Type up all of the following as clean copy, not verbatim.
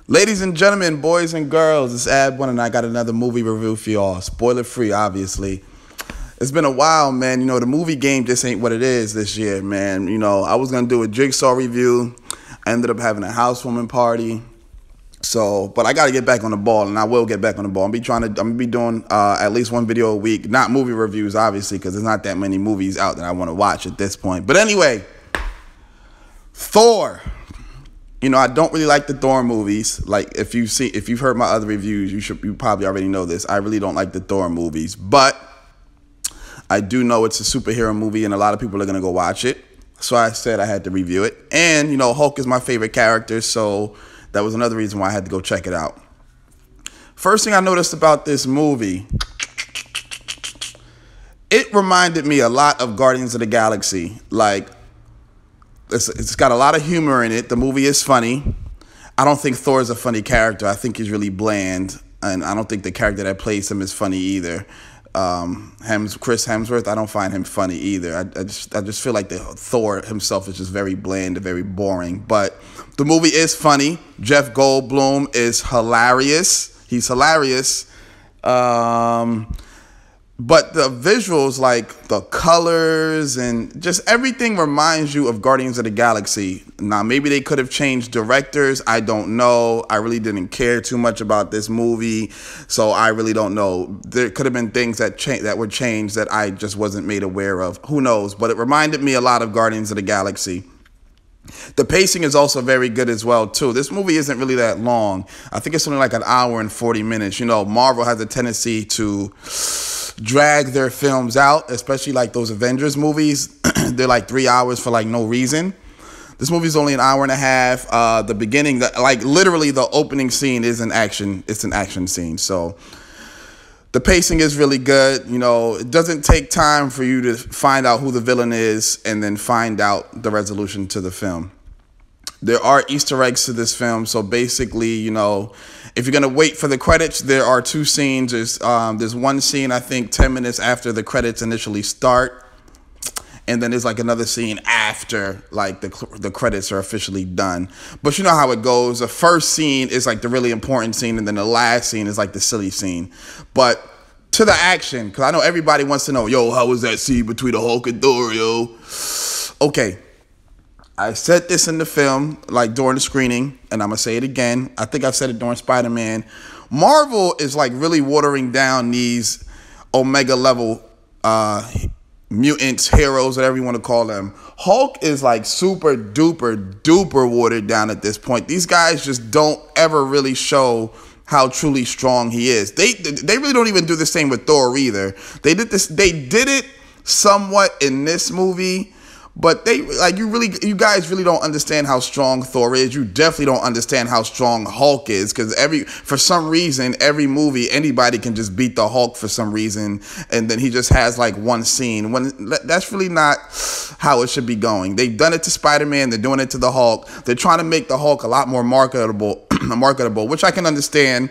Ladies and gentlemen, boys and girls, it's Abwon, and I got another movie review for y'all. Spoiler free, obviously. It's been a while, man. You know, the movie game just ain't what it is this year, man. You know, I was going to do a Jigsaw review. I ended up having a housewarming party. But I got to get back on the ball, and I will get back on the ball. I'm going to be doing at least one video a week. Not movie reviews, obviously, because there's not that many movies out that I want to watch at this point. But anyway, Thor. You know, I don't really like the Thor movies. Like, if you've heard my other reviews, you probably already know this. I really don't like the Thor movies, but I do know it's a superhero movie, and a lot of people are gonna go watch it. So I said I had to review it. And you know, Hulk is my favorite character, so that was another reason why I had to go check it out. First thing I noticed about this movie, it reminded me a lot of Guardians of the Galaxy. Like, it's got a lot of humor in it. The movie is funny. I don't think Thor is a funny character. I think he's really bland, and I don't think the character that plays him is funny either. Chris Hemsworth, I don't find him funny either. I just feel like the Thor himself is just very bland and very boring. But the movie is funny. Jeff Goldblum is hilarious. He's hilarious. But the visuals, like the colors and just everything, reminds you of Guardians of the Galaxy. Now, maybe they could have changed directors. I don't know. I really didn't care too much about this movie, so I really don't know. There could have been things that were changed that I just wasn't made aware of. Who knows? But it reminded me a lot of Guardians of the Galaxy. The pacing is also very good as well, too. This movie isn't really that long. I think it's only like an hour and 40 minutes. You know, Marvel has a tendency to drag their films out, especially like those Avengers movies. They're like 3 hours for like no reason. This movie's only an hour and a half. The beginning, like literally the opening scene is an action. It's an action scene. So the pacing is really good. You know, it doesn't take time for you to find out who the villain is and then find out the resolution to the film. There are Easter eggs to this film. So basically, you know, if you're going to wait for the credits, there are two scenes. There's one scene, I think, 10 minutes after the credits initially start. And then there's like another scene after like the credits are officially done. But you know how it goes. The first scene is like the really important scene, and then the last scene is like the silly scene. But to the action, because I know everybody wants to know, yo, how was that scene between the Hulk and Thor, yo? Okay. I said this in the film, like during the screening, and I'm going to say it again. I think I said it during Spider-Man. Marvel is like really watering down these Omega level mutants, heroes, whatever you want to call them. Hulk is like super duper watered down at this point. These guys just don't ever really show how truly strong he is. They really don't even do the same with Thor either. They did it somewhat in this movie. But you guys really don't understand how strong Thor is. You definitely don't understand how strong Hulk is, because for some reason, every movie, anybody can just beat the Hulk for some reason, and then he just has like one scene. That's really not how it should be going. They've done it to Spider-Man. They're doing it to the Hulk. They're trying to make the Hulk a lot more marketable, which I can understand.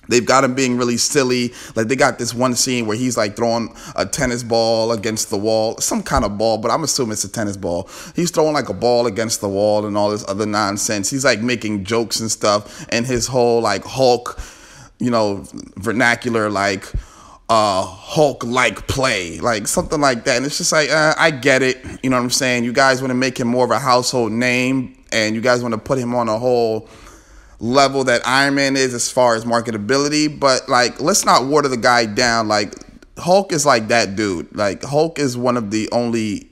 They've got him being really silly. Like, they got this one scene where he's like throwing a tennis ball against the wall. Some kind of ball, but I'm assuming it's a tennis ball. He's throwing like a ball against the wall and all this other nonsense. He's like making jokes and stuff. And his whole like Hulk, you know, vernacular, like Hulk-like play, like something like that. And it's just like, I get it. You know what I'm saying? You guys want to make him more of a household name, and you guys want to put him on a whole level that Iron Man is as far as marketability, but like, let's not water the guy down. Like, Hulk is like that dude. Like, Hulk is one of the only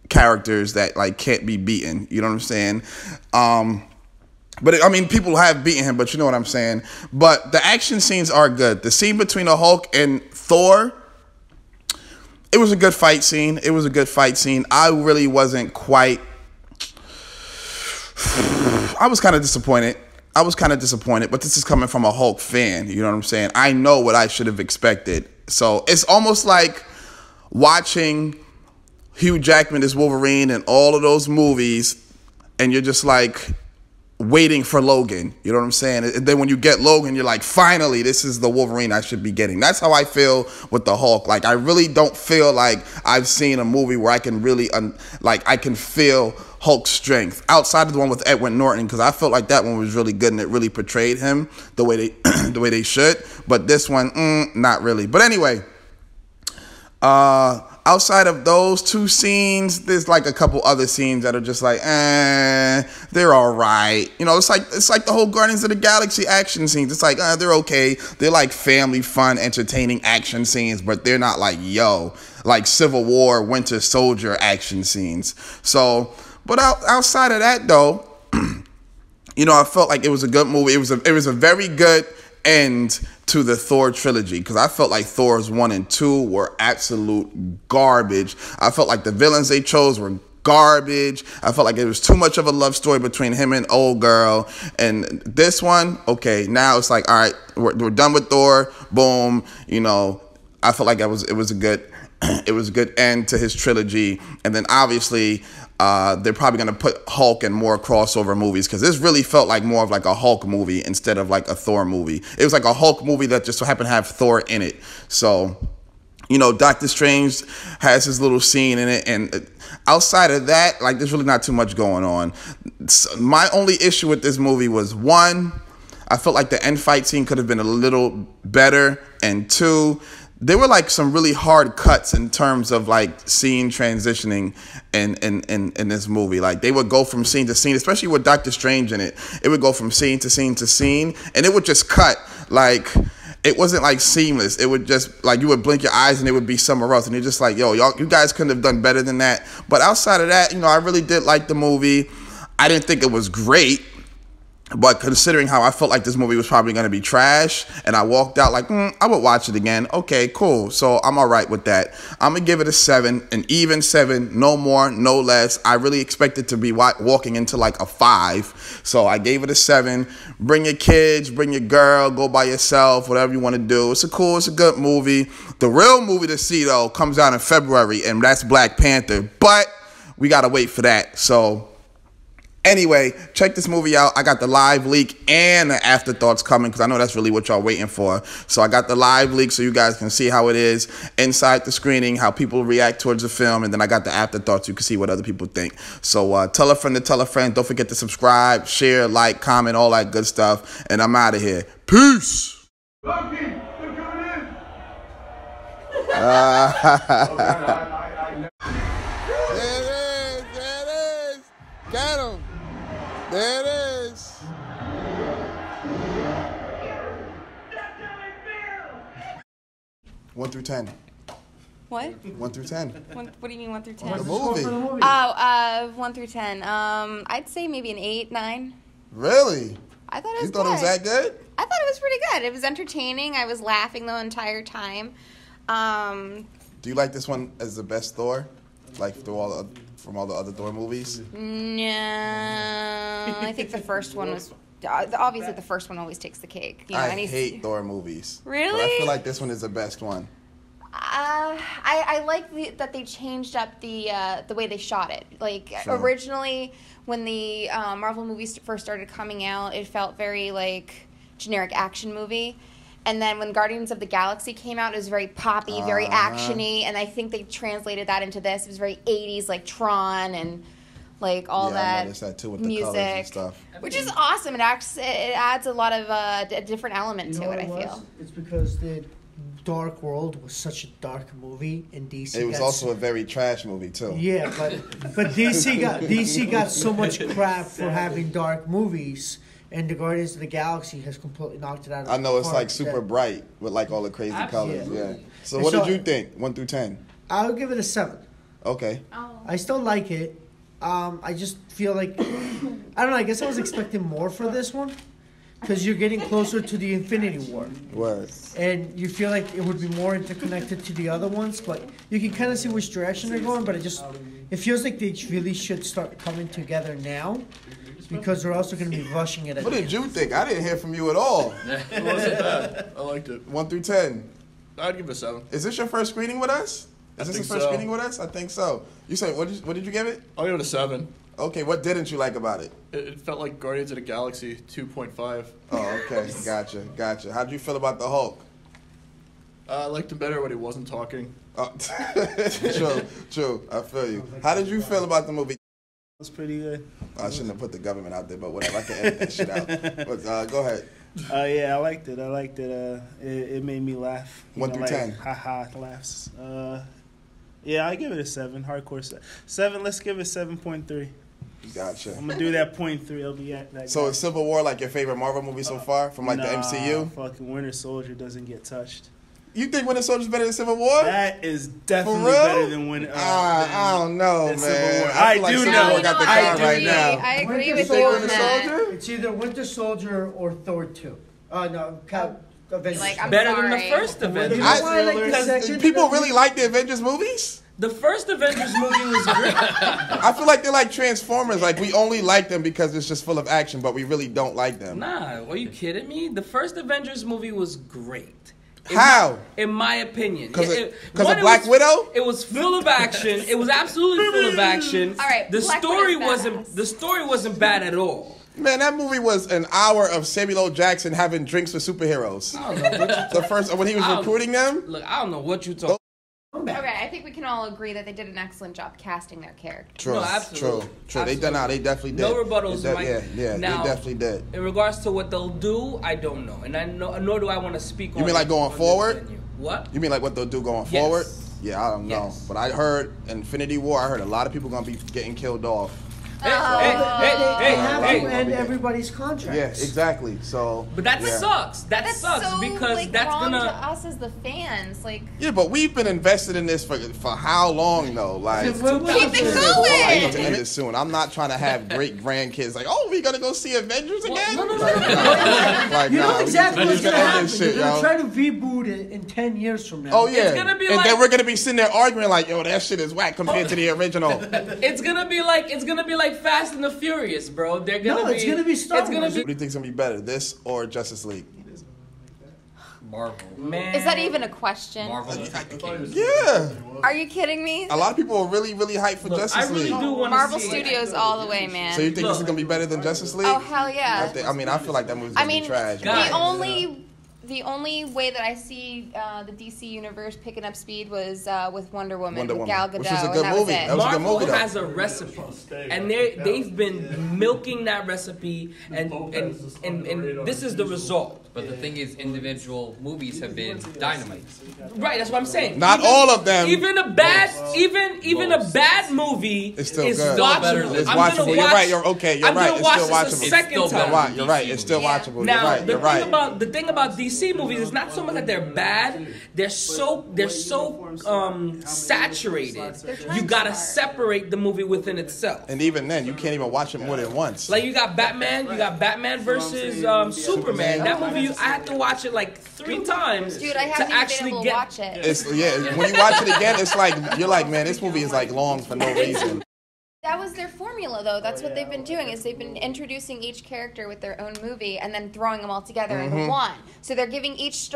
characters that like can't be beaten. You know what I'm saying? But I mean, people have beaten him, but you know what I'm saying. But the action scenes are good. The scene between the Hulk and Thor, it was a good fight scene. It was a good fight scene. I really wasn't quite. I was kind of disappointed. But this is coming from a Hulk fan. You know what I'm saying? I know what I should have expected. So it's almost like watching Hugh Jackman as Wolverine in all of those movies, and you're just like, waiting for Logan. You know what I'm saying? And then when you get Logan, you're like, finally, this is the Wolverine I should be getting. That's how I feel with the Hulk. Like, I really don't feel like I've seen a movie where I can really, I can feel Hulk's strength outside of the one with Edward Norton, because I felt like that one was really good and it really portrayed him the way they the way they should. But this one, not really. But anyway, outside of those two scenes, there's like a couple other scenes that are just like, they're all right. You know, it's like the whole Guardians of the Galaxy action scenes. It's like, they're okay. They're like family, fun, entertaining action scenes, but they're not like, like Civil War, Winter Soldier action scenes. So, but outside of that though, you know, I felt like it was a good movie. It was a very good end to the Thor trilogy, because I felt like Thor's 1 and 2 were absolute garbage. I felt like the villains they chose were garbage. I felt like it was too much of a love story between him and old girl. And this one, okay, now it's like, all right, we're done with Thor. Boom. You know, I felt like it was a good end to his trilogy. And then obviously they're probably going to put Hulk in more crossover movies, because this really felt like more of like a Hulk movie instead of like a Thor movie. It was like a Hulk movie that just so happened to have Thor in it. So, you know, Doctor Strange has his little scene in it, and outside of that, like, there's really not too much going on. My only issue with this movie was, one, I felt like the end fight scene could have been a little better, and two, there were like some really hard cuts in terms of like scene transitioning in this movie. Like, they would go from scene to scene, especially with Doctor Strange in it. It would go from scene to scene to scene, and it would just cut. Like, it wasn't like seamless. It would just, like, you would blink your eyes and it would be somewhere else, and you're just like, yo, you guys couldn't have done better than that. But outside of that, you know, I really did like the movie. I didn't think it was great, but considering how I felt like this movie was probably going to be trash, and I walked out like, I would watch it again. Okay, cool. So I'm all right with that. I'm going to give it a 7, an even 7, no more, no less. I really expected to be walking into like a 5. So I gave it a 7. Bring your kids, bring your girl, go by yourself, whatever you want to do. It's a good movie. The real movie to see, though, comes out in February, and that's Black Panther. But we got to wait for that. So anyway, check this movie out. I got the live leak and the afterthoughts coming, because I know that's really what y'all waiting for. So I got the live leak so you guys can see how it is inside the screening, how people react towards the film, and then I got the afterthoughts. You can see what other people think. So tell a friend to tell a friend. Don't forget to subscribe, share, like, comment, all that good stuff. And I'm out of here. Peace. Lucky, they're coming in. There it is. Get him. There it is. One through 10. What? 1 through 10. What do you mean 1 through 10? The movie. Oh, 1 through 10. I'd say maybe an 8, 9. Really? I thought it was You thought good. it was that good? I thought it was pretty good. It was entertaining. I was laughing the entire time. Do you like this one as the best Thor? Like from all the other Thor movies? No, I think the first one was. Obviously, the first one always takes the cake. You know, I hate Thor movies. Really? But I feel like this one is the best one. I like that they changed up the way they shot it. Like, originally, when the Marvel movies first started coming out, it felt very like generic action movie. And then when Guardians of the Galaxy came out, it was very poppy, very actiony, and I think they translated that into this. It was very 80s, like Tron and like all I that noticed that too with music, the colors and stuff. which is awesome. It adds a lot of a different element to it. I feel it's because the Dark World was such a dark movie, and DC. It was also a very trash movie too. Yeah, but DC got so much crap for having dark movies. And the Guardians of the Galaxy has completely knocked it out of the I know, it's park. like super bright with like all the crazy colors. Yeah. So And what so- did you think? 1 through 10. I would give it a 7. Okay. I still like it. I just feel like I don't know. I guess I was expecting more for this one because you're getting closer to the Infinity War, Word. and you feel like it would be more interconnected to the other ones. But you can kind of see which direction they're going. But it feels like they really should start coming together now. Because they're also going to be rushing it. What did you think? I didn't hear from you at all. It wasn't bad. I liked it. 1 through 10. I'd give it a 7. Is this your first screening with us? I Is this think the first so. screening with us? I think so. You said what did you give it? I'll give it a 7. Okay, what didn't you like about it? It felt like Guardians of the Galaxy 2.5. Oh, okay, gotcha. How did you feel about the Hulk? I liked him better when he wasn't talking. Oh, true. I feel you. How did you feel about the movie? It was pretty good. I shouldn't have put the government out there, but whatever. I can edit that shit out. But go ahead. Yeah, I liked it. It made me laugh. 1 through 10. Haha, laughs. Yeah, I give it a 7. Hardcore 7. Let's give it 7.3. Gotcha. I'm gonna do that 0.3. I'll be at that. So guy. is Civil War like your favorite Marvel movie so far from like the MCU? Fucking Winter Soldier doesn't get touched. You think Winter Soldier's better than Civil War? That is definitely For real? better than Winter. I don't know, man. Civil War. I feel like I do Civil know. War got the I car do right know. now. I agree Winter with you Soldier- on that. Soldier? It's either Winter Soldier or Thor 2. No, Avengers. Like, I'm Better than the sorry. first Avengers. You know why I like the Because second people Avengers? really like the Avengers movies? The first Avengers movie was great. I feel like they're like Transformers. Like, we only like them because it's just full of action, but we really don't like them. Nah, are you kidding me? The first Avengers movie was great. How? In my opinion. Because of One, Black Widow? It was full of action. It was absolutely full of action. All right, The Black story Widow's wasn't badass. the story wasn't bad at all. Man, that movie was an hour of Samuel L. Jackson having drinks with superheroes. I don't know what The first, when he was recruiting them? Look, I don't know what you talking. Okay, I think we can all agree that they did an excellent job casting their characters. True, No, absolutely. true. They definitely did. No rebuttals, They Mike. Yeah, Now, they definitely did. In regards to what they'll do, I don't know, and nor do I want to speak. You on mean like it going on this forward? venue. What? You mean like what they'll do going Yes. forward? Yeah, I don't know. Yes. But I heard Infinity War, I heard a lot of people going to be getting killed off. Hey, They have hey, to end everybody's contracts. Yeah, exactly. So, But that yeah. sucks. That That's sucks so because like, that's wrong to gonna. us as the fans. Like, Yeah, but we've been invested in this for how long though? Like, keep it I need to going. end it soon. I'm not trying to have great grandkids like, oh, we gonna go see Avengers again? No. Like, You know nah, exactly we what's need to going to end happen. this shit, They're going yo. to try to reboot it in 10 years from now. Oh yeah, It's gonna be and like- then we're gonna be sitting there arguing like, yo, that shit is whack compared to the original. It's gonna be like Fast and the Furious, bro. They're gonna No, be. it's gonna be Star It's gonna Wars. be. What do you think's gonna be better, this or Justice League? Marvel. Man. Is that even a question? Marvel was the king. Yeah, Are you kidding me? a lot of people are really hyped for Look, Justice I really League. do want Marvel to see Studios all the way, man. So you think this is Look. gonna be better than Justice League? Oh hell yeah! I mean, I feel like that movie's I gonna mean, be trash. Guys, the only way that I see the DC universe picking up speed was with Wonder Woman, with Gal Gadot, which was a and good that movie. was it. That was a good Marvel movie, though. has a recipe, and they've been milking that recipe, and this is the result. But the thing is, individual movies have been dynamite. Right, that's what I'm saying. Not all of them. Even a bad, even a bad movie It's still is good. watchable. It's I'm watchable. gonna You're watch- right. You're okay. You're I'm right. gonna It's watch still this a watchable. second It's still time. Right. You're right. It's still Yeah. watchable. Now, You're right. You're right. the thing about DC movies is not so much that they're bad. They're so saturated. You gotta separate the movie within itself. And even then, you can't even watch it more than once. Like you got Batman versus Superman. That movie, I had to watch it like 3 times Dude, I to haven't actually even been able to get. watch it. It's when you watch it again, it's like you're like, man, this movie is like long for no reason. That was their formula, though. That's what they've been doing. Is they've been introducing each character with their own movie and then throwing them all together into one. So they're giving each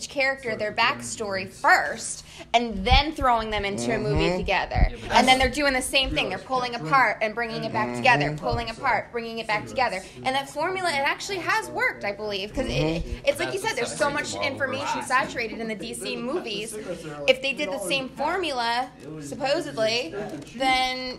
character their backstory first, and then throwing them into a movie together. And then they're doing the same thing. They're pulling apart and bringing it back together, pulling apart, bringing it back together. And that formula, it actually has worked, I believe, because it's like you said. There's so much information saturated in the DC movies. If they did the same formula, supposedly, then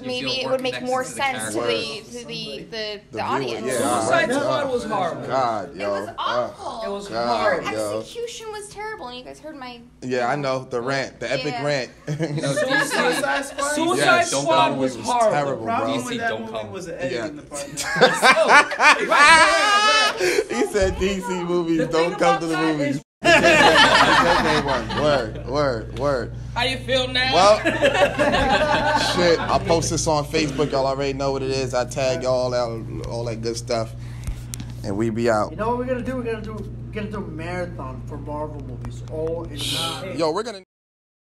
maybe it would make more sense to the audience. Yeah. Suicide Squad was horrible. God, yo. It was awful. It was God, horrible. yo. Execution was terrible, and you guys heard my. Yeah, I know the rant, the epic Yeah. rant. Suicide Yes, Squad don't was go horrible. terrible, bro. Problem DC with that don't movie come. was the editing Yeah. department. He said DC movies The don't thing come to the about that movies. is- Word. How you feel now? Well, shit. I'll post this on Facebook. Y'all already know what it is. I tag y'all out, all that good stuff, and we be out. You know what we're going to do? We're going to do a marathon for Marvel movies. All in one. Yo, we're gonna.